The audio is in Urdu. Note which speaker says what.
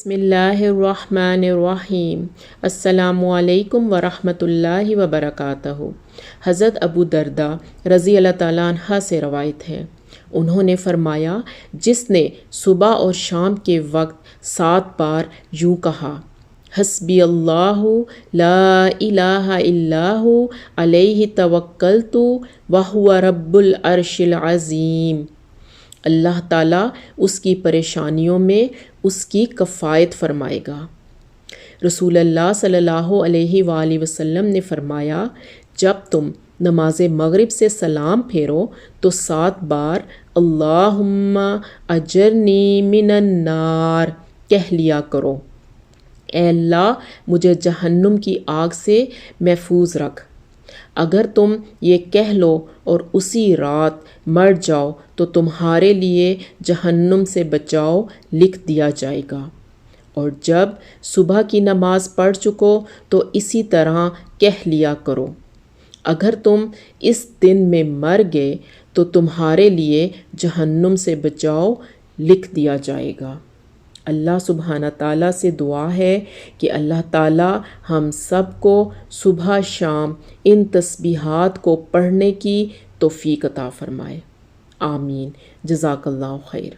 Speaker 1: بسم اللہ الرحمن الرحیم۔ السلام علیکم ورحمۃ اللہ وبرکاتہ۔ حضرت ابو درداء رضی اللہ تعالیٰ عنہ سے روایت ہے، انہوں نے فرمایا، جس نے صبح اور شام کے وقت 7 بار یوں کہا، حسبی اللہ لا الہ الا ہو علیہ توکلت وہو رب العرش العظیم، اللہ تعالیٰ اس کی پریشانیوں میں اس کی کفایت فرمائے گا۔ رسول اللہ صلی اللہ علیہ وآلہ وسلم نے فرمایا، جب تم نماز مغرب سے سلام پھیرو تو 7 بار اللہم اجرنی من النار کہہ لیا کرو، اے اللہ مجھے جہنم کی آگ سے محفوظ رکھ۔ اگر تم یہ کہہ لو اور اسی رات مر جاؤ تو تمہارے لیے جہنم سے بچاؤ لکھ دیا جائے گا، اور جب صبح کی نماز پڑھ چکو تو اسی طرح کہہ لیا کرو، اگر تم اس دن میں مر گئے تو تمہارے لیے جہنم سے بچاؤ لکھ دیا جائے گا۔ اللہ سبحانہ تعالیٰ سے دعا ہے کہ اللہ تعالیٰ ہم سب کو صبح شام ان تسبیحات کو پڑھنے کی توفیق عطا فرمائے، آمین۔ جزاک اللہ خیر۔